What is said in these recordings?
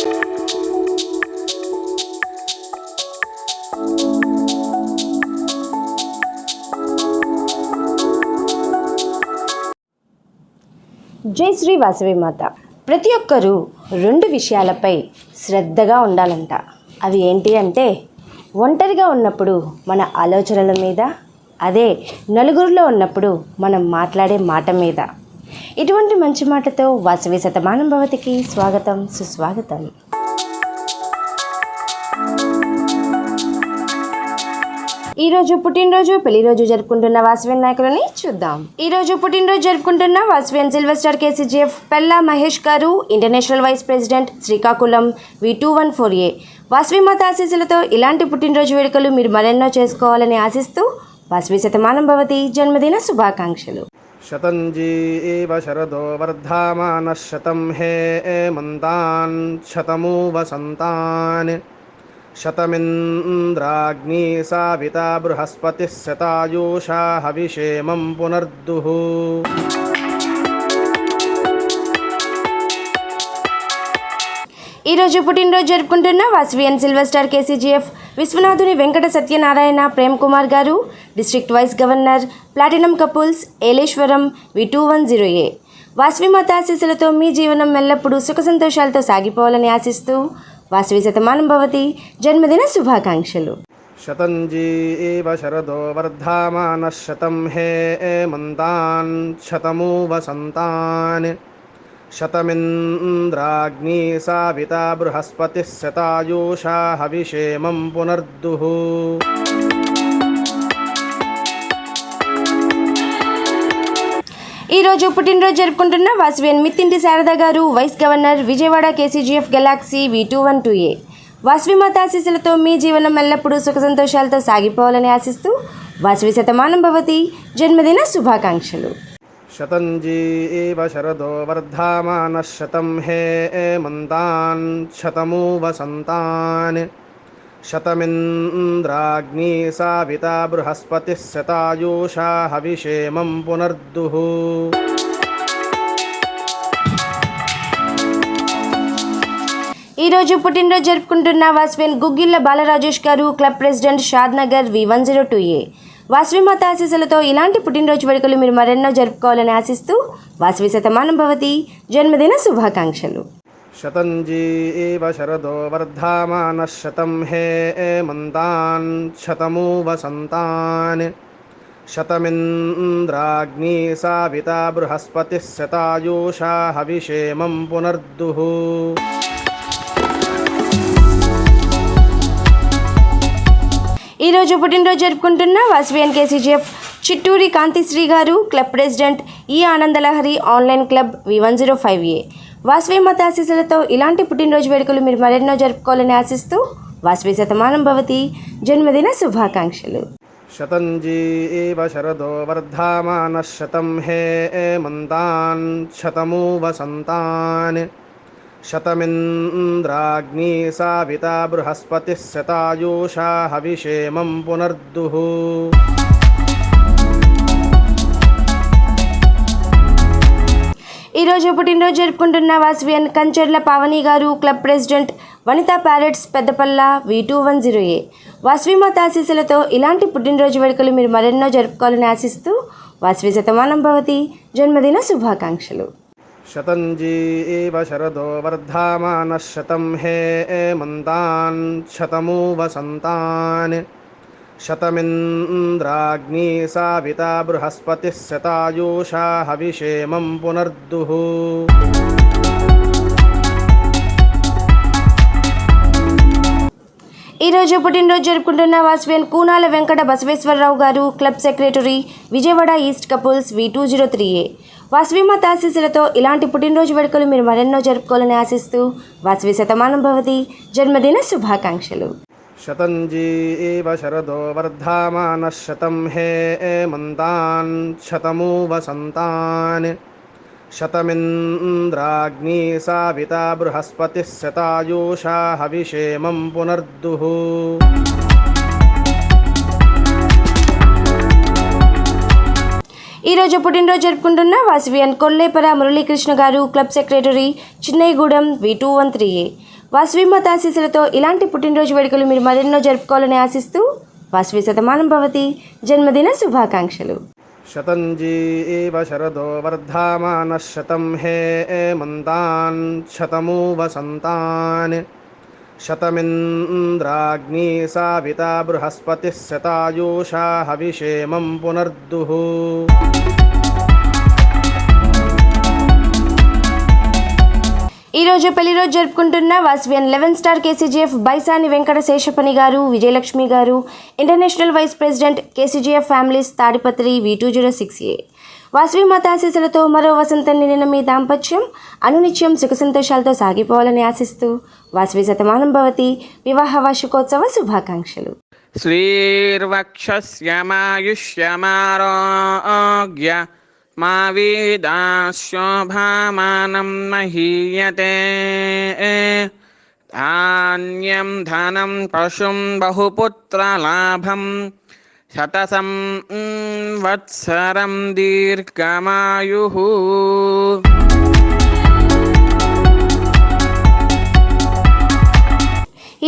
జై శ్రీ వాసవి మాత. ప్రతి ఒక్కరూ రెండు విషయాలపై శ్రద్ధగా ఉండాలంట. అవి ఏంటి అంటే, ఒంటరిగా ఉన్నప్పుడు మన ఆలోచనల మీద, అదే నలుగురిలో ఉన్నప్పుడు మనం మాట్లాడే మాట మీద. ఇటువంటి మంచి మాటతో వాసవి శతమానం భవతికి స్వాగతం, సుస్వాగతం. ఈరోజు పుట్టినరోజు, పెళ్లిరోజు జరుపుకుంటున్న వాసవియన్ నాయకులని చూద్దాం. ఈరోజు పుట్టినరోజు జరుపుకుంటున్న Vasavian silver star KCGF Pella Mahesh garu, international vice president, Srikakulam V214A. Vasavi మాత ఆశీస్సులతో ఇలాంటి పుట్టినరోజు వేడుకలు మీరు మరెన్నో చేసుకోవాలని ఆశిస్తూ వాసవి శతమానం భవతి జన్మదిన శుభాకాంక్షలు. శతంజీవ శరదో వర్ధమాన శతం హే మంతాన్ శతమూ వసంతాన్ శతమింద్రాగ్ని సావితా బృహస్పతి శతాయూషా హవిషేమం పునర్దుః. ఈరోజు పుట్టినరోజు జరుపుకుంటున్న వాసవియన్ సిల్వర్ స్టార్ KCGF విశ్వనాథుని Venkata Satyanarayana Prem Kumar garu, district vice governor, platinum couples, Eleswaram V210A. Vasavi మాత ఆశీస్సులతో మీ జీవనం ఎల్లప్పుడూ సుఖ సంతోషాలతో సాగిపోవాలని ఆశిస్తూ వాసవి శతమానం భవతి జన్మదిన శుభాకాంక్షలు. శతంజీవ శరదో వర్ధమాన శతం హే మంతాన్ శతమూ వసంతాన్ శతమింద్రాగ్ని సావితా బృహస్పతి శతాయూషా హవిషేమం పునర్దుః. ఈరోజు పుట్టినరోజు జరుపుకుంటున్న Vasavian Mittinti Sharada garu, vice governor, Vijayawada KCGF galaxy V212A. Vasavi మాత ఆశీస్సులతో మీ జీవనం ఎల్లప్పుడూ సుఖ సంతోషాలతో సాగిపోవాలని ఆశిస్తూ వాసవి శతమానం భవతి జన్మదిన శుభాకాంక్షలు. శతంజీవ శరదో వర్ధమాన శతం హే మంతాన్ శతమూ వసంతాన్ శతమింద్రాగ్ని సావితా బృహస్పతి శతాయూషా హవిషేమం పునర్దుః. ఈరోజు పుట్టినరోజు జరుపుకుంటున్న వాసవియన్ గుగ్గిళ్ళ బాలరాజేష్ గారు, క్లబ్ ప్రెసిడెంట్, షాద్ నగర్ V102A. వాసవి మాత ఆశీస్సులతో ఇలాంటి పుట్టినరోజు వేడుకలు మీరు మరెన్నో జరుపుకోవాలని ఆశిస్తూ వాసవి శతమానం భవతి జన్మదిన శుభాకాంక్షలు. శతంజీవ శరదో వర్ధమాన శతం హే మంతాన్ శతమూ వసంతాన్ శతమింద్రాగ్ని సావితా బృహస్పతి శతాయూషా హవిషేమం పునర్దుః. ఈరోజు పుట్టినరోజు జరుపుకుంటున్న వాసవియన్ KCGF చిట్టూరి కాంతిశ్రీ గారు, క్లబ్ ప్రెసిడెంట్, ఈ Ananda Lahari online club V105A. Vasavi మాత ఆశీస్సులతో ఇలాంటి పుట్టినరోజు వేడుకలు మీరు మరెన్నో జరుపుకోవాలని ఆశిస్తూ వాసవి శతమానం భవతి జన్మదిన శుభాకాంక్షలు. శతంజీవ శరదో వర్ధమాన శతం హే మంతాన్ శతమూ వసంతాన్ శతమింద్రాగ్ని సావితా బృహస్పతి శతాయూషా హవిషేమం పునర్దుః. ఈరోజు పుట్టినరోజు జరుపుకుంటున్న Vasavian Kancherla Pavani garu, club president, Vanitha parrots Peddapalla V210A. Vasavi మాత ఆశీస్సులతో ఇలాంటి పుట్టినరోజు వేడుకలు మీరు మరెన్నో జరుపుకోవాలని ఆశిస్తూ వాసవి శతమానం భవతి జన్మదిన శుభాకాంక్షలు. శతంజీవ శరదో వర్ధమాన శతం హే మంతాన్ శతమూ వసంతాన్ శతమింద్రాగ్ని సావితా బృహస్పతి శతాయూషా హవిషేమం పునర్దుః. ఈరోజు పుట్టినరోజు జరుపుకుంటున్న వాసవియన్ కూనాల వెంకట బసవేశ్వరరావు గారు, club secretary, Vijayawada east couples V203A. Vasavi మాత ఆశీస్సులతో ఇలాంటి పుట్టినరోజు వేడుకలు మీరు మరెన్నో జరుపుకోవాలని ఆశిస్తూ వాసవి శతమానం భవతి జన్మదిన శుభాకాంక్షలు. శతంజీవ శరదో వర్ధమాన శతం హే మంతాన్ శతమూ వసంతాన్ శతమింద్రాగ్ని సావితా బృహస్పతి శతాయూషా హవిషేమం పునర్దుః. ఈరోజు పుట్టినరోజు జరుపుకుంటున్న వాసవియన్ కొల్లేపర మురళీకృష్ణ గారు, క్లబ్ సెక్రటరీ, చిన్నైగూడెం V213A. వాసవి మాత ఆశీస్సులతో ఇలాంటి పుట్టినరోజు వేడుకలు మీరు మరెన్నో జరుపుకోవాలని ఆశిస్తూ వాసవి శతమానం భవతి జన్మదిన శుభాకాంక్షలు. శతంజీవ శరదో వర్ధమానః శతం హేమంతాన్ శతమూ వసంతాన్ శతమింద్రాగ్నీ సావితా బృహస్పతిः శతాయూషా హవిషేమం పునర్దుః. ఈరోజు పెళ్లి రోజు జరుపుకుంటున్న Vasavian 11 star KCGF Baisani Venkata Seshapani garu, Vijayalakshmi garu, international vice president KCGF families Tadipatri V206A. Vasavi మాత ఆశీస్సులతో మరో వసంతం నిండిన మీ దాంపత్యం అనునిత్యం సుఖ సంతోషాలతో సాగిపోవాలని ఆశిస్తూ వాసవి శతమానం భవతి వివాహ వార్షికోత్సవ శుభాకాంక్షలు. శ్రీర్వక్షస్యమాయుష్యమారోగ్య మా వీదాశోభామానం మహీయతే ధాన్యం ధనం పశుం బహుపుత్రలాభం శతసం వత్సరం దీర్ఘమాయుః.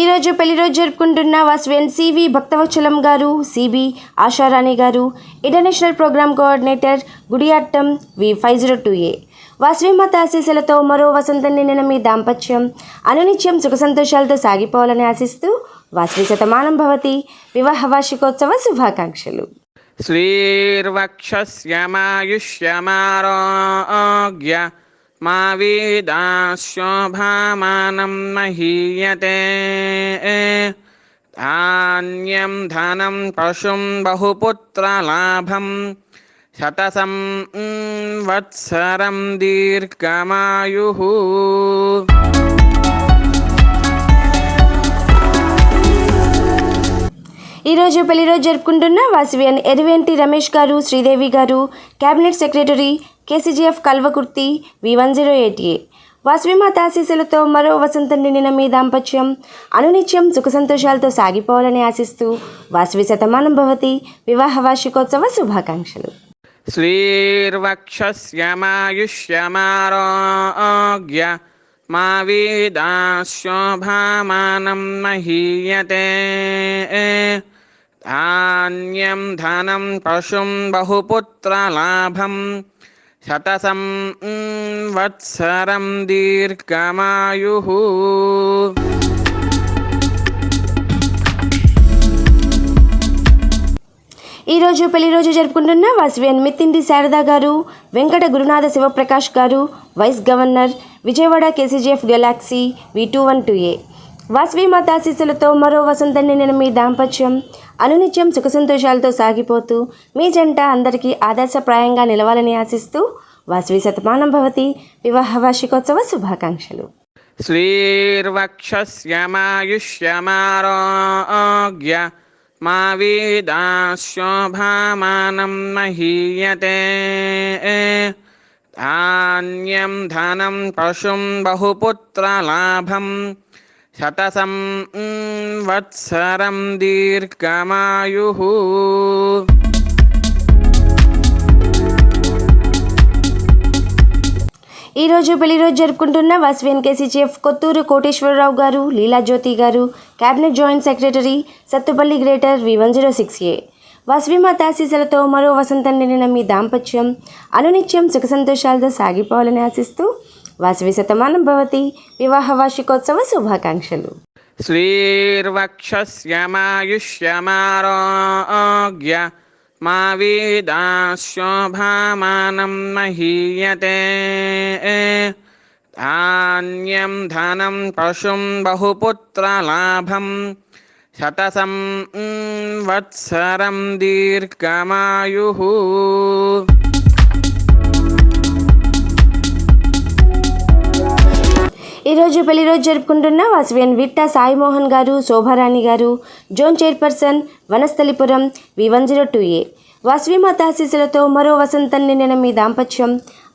ఈరోజు పెళ్లి రోజు జరుపుకుంటున్న వాసవియన్ సివి భక్తవత్సలం గారు, CB Asharani garu, international programme coordinator Gudiyattam V502A. Vasavi మాత ఆశీస్సులతో మరో వసంతం నిండిన మీ దాంపత్యం అనునిత్యం సుఖ సంతోషాలతో సాగిపోవాలని ఆశిస్తూ వాసవి శతమానం భవతి వివాహ వార్షికోత్సవ శుభాకాంక్షలు. శ్రీర్వక్షస్యమాయుష్యమారోగ్య మా వీదాశోభామానం మహీయతే ధాన్యం ధనం పశుం బహుపుత్రలాభం శతసం వత్సరం దీర్ఘమాయుః. ఈరోజు పెళ్లి రోజు జరుపుకుంటున్న వాసవియన్ ఎరివేంటి రమేష్ గారు, శ్రీదేవి గారు, cabinet secretary KCGF Kalwakurthy V108A. Vasavi మాత ఆశీస్సులతో మరో వసంతం నిండిన మీ దాంపత్యం అనునిత్యం సుఖ సంతోషాలతో సాగిపోవాలని ఆశిస్తూ వాసవి శతమానం భవతి వివాహ వార్షికోత్సవ శుభాకాంక్షలు. శ్రీర్వక్షస్యమాయుష్యమారోగ్య మా వీదాశోభామానం మహీయతే ధాన్యం ధనం పశుం బహుపుత్రలాభం శతసం వత్సరం దీర్ఘమాయుః. ఈరోజు పెళ్లి రోజు జరుపుకుంటున్న వాసవియన్ మిత్తింటి శారదా గారు, Venkata Gurunatha Shivaprakash garu, vice governor Vijayawada KCGF galaxy V212A. Vasavi మాత ఆశీస్సులతో మరో వసంతం నిండిన మీ దాంపత్యం అనునిత్యం సుఖ సంతోషాలతో సాగిపోతూ మీ జంట అందరికీ ఆదర్శప్రాయంగా నిలవాలని ఆశిస్తూ వాసవి శతమానం భవతి వివాహ వార్షికోత్సవ శుభాకాంక్షలు. శ్రీర్వక్షస్యమాయుష్యమారోగ్య మా వీదాశోభామానం మహీయతే ధాన్యం ధనం పశుం బహుపుత్రలాభం శతసం వత్సరం దీర్ఘమాయుః. ఈరోజు పెళ్లి రోజు జరుపుకుంటున్న వాసవియన్ కేసీజీఎఫ్ కొత్తూరు కోటేశ్వరరావు గారు, లీలాజ్యోతి గారు, cabinet joint secretary Sathupalli greater V106A. Vasavi మాత ఆశీస్సులతో మరో వసంతం నిండిన మీ దాంపత్యం అనునిత్యం సుఖ సంతోషాలతో సాగిపోవాలని ఆశిస్తూ వాసవి శతమానం భవతి వివాహ వార్షికోత్సవ శుభాకాంక్షలు. శ్రీర్వక్షస్యమాయుష్యమారోగ్య మా వీదాశోభామానం మహీయతే ధాన్యం ధనం పశుం బహుపుత్రలాభం శతసం వత్సరం దీర్ఘమాయుః. ఈరోజు పెళ్లి రోజు జరుపుకుంటున్న వాసవియన్ విట్టా సాయిమోహన్ గారు, శోభారాణి గారు, zone chairperson Vanasthalipuram V102A. Vasavi మాత ఆశీస్సులతో మరో వసంతం నిండిన మీ దాంపత్యం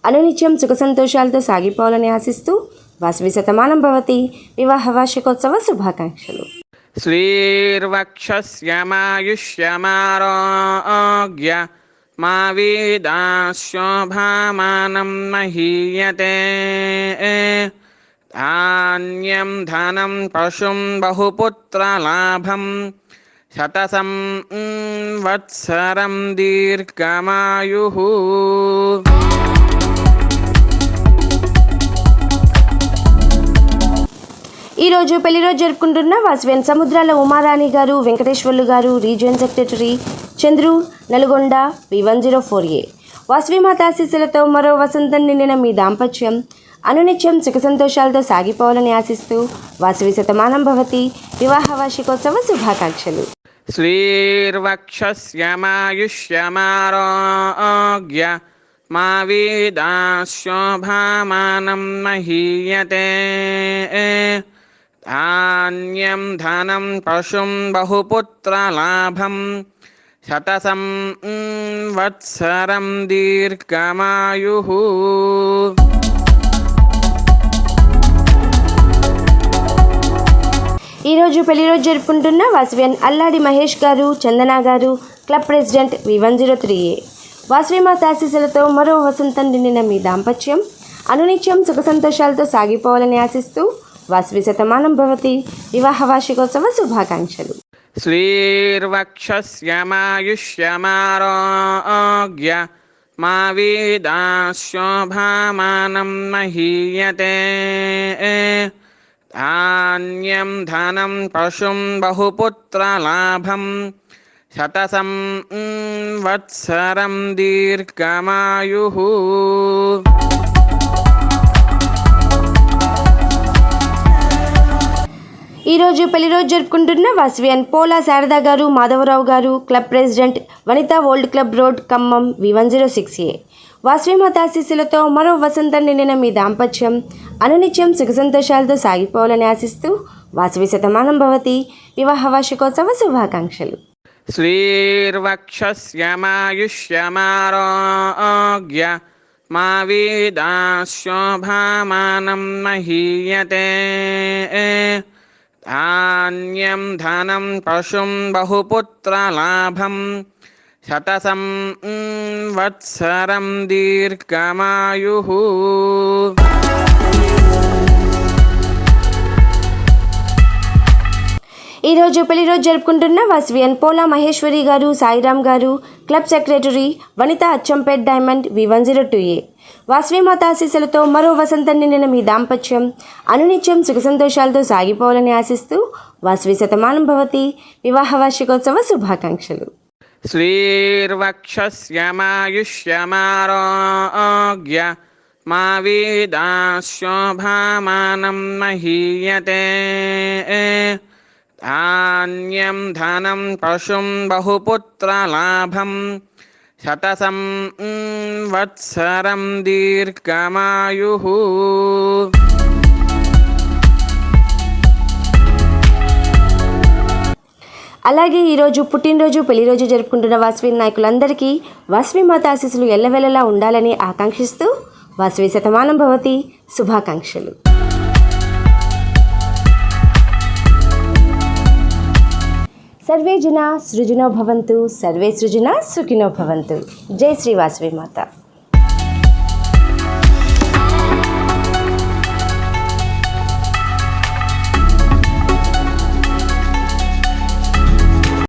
అనునిత్యం సుఖ సంతోషాలతో సాగిపోవాలని ఆశిస్తూ వాసవి శతమానం భవతి వివాహ వార్షికోత్సవ శుభాకాంక్షలు. శ్రీర్వక్షస్యమాయుష్యమారోగ్య మా వీదాశోభామానం మహీయతే ధాన్యం ధనం పశుం బహుపుత్రలాభం శతసం వత్సరం దీర్ఘమాయుః. ఈరోజు పెళ్లి రోజు జరుపుకుంటున్న వాసవ్యన్ సముద్రాల ఉమారాణి గారు, వెంకటేశ్వర్లు గారు, region secretary, Chandru, Nalgonda, V104A. Vasavi Mata ఆశీస్సులతో మరో వసంతం నిండిన మీ దాంపత్యం అనునిత్యం సుఖ సంతోషాలతో సాగిపోవాలని ఆశిస్తూ వాసవి శతమానం భవతి వివాహ వార్షికోత్సవ శుభాకాంక్షలు. శ్రీర్వక్షస్యమాయుష్యమారోగ్య మా వీదాశోభామానం మహీయతే. ధాన్యం ధనం పశుం బహుపుత్రలాభం శతసం వత్సరం దీర్ఘమాయుః. ఈరోజు పెళ్లి రోజు జరుపుకుంటున్న వాసవ్యన్ అల్లాడి మహేష్ గారు, చందన గారు, క్లబ్ ప్రెసిడెంట్ V103A. వాసవిమాత ఆశీస్సులతో మరో వసంతం నిండిన మీ దాంపత్యం అనునిత్యం సుఖ సంతోషాలతో సాగిపోవాలని ఆశిస్తూ వాసవి శతమానం భవతి వివాహ వార్షికోత్సవ శుభాకాంక్షలు. శ్రీర్వక్షస్యమాయుష్యమారోగ్య మా వీదాశోభామానం మహీయతే. ధాన్యం ధనం పశుం బహుపుత్రలాభం శతసం వత్సరం దీర్ఘమాయుః. ఈరోజు పెళ్లి రోజు జరుపుకుంటున్న వాసవ్యన్ పోలా శారదా గారు, మాధవరావు గారు, club president, Vanitha old club road, Khammam, V106A. Vasavi Mata ఆశీస్సులతో మరో వసంతం నిండిన మీ దాంపత్యం అనునిత్యం సుఖ సంతోషాలతో సాగిపోవాలని ఆశిస్తూ వాసవి శతమానం భవతి వివాహ వార్షికోత్సవ శుభాకాంక్షలు. శ్రీర్వక్షస్యమాయుష్యమారోగ్య మా వీదాశోభామానం మహీయతే. ధాన్యం ధనం పశుం బహుపుత్రలాభం శతసం వత్సరం దీర్ఘమాయుః. ఈరోజు పెళ్లి రోజు జరుపుకుంటున్న వాసవ్యన్ పోలా మహేశ్వరి గారు, సాయిరామ్ గారు, క్లబ్ సెక్రటరీ, వనిత అచ్చంపేట్ డైమండ్, V102A. వాసవిమాత ఆశీస్సులతో మరో వసంతం నిండిన మీ దాంపత్యం అనునిత్యం సుఖ సంతోషాలతో సాగిపోవాలని ఆశిస్తూ వాసవి శతమానం భవతి వివాహ వార్షికోత్సవ శుభాకాంక్షలు. శ్రీర్వక్షస్యమాయుష్యమారోగ్య మా వీదాశోభామానం మహీయతే. ధాన్యం ధనం పశుం బహుపుత్రలాభం శతసం వత్సరం దీర్ఘమాయుః. అలాగే ఈరోజు పుట్టినరోజు, పెళ్లి రోజు జరుపుకుంటున్న వాసవి నాయకులందరికీ వాసవి మాత ఆశీస్సులు ఎల్లవెల్లలా ఉండాలని ఆకాంక్షిస్తూ వాసవి శతమానం భవతి శుభాకాంక్షలు. సర్వే జన సృజనో భవంతు, సర్వే సృజన సుఖినో భవంతు. జై శ్రీ వాసవి మాత.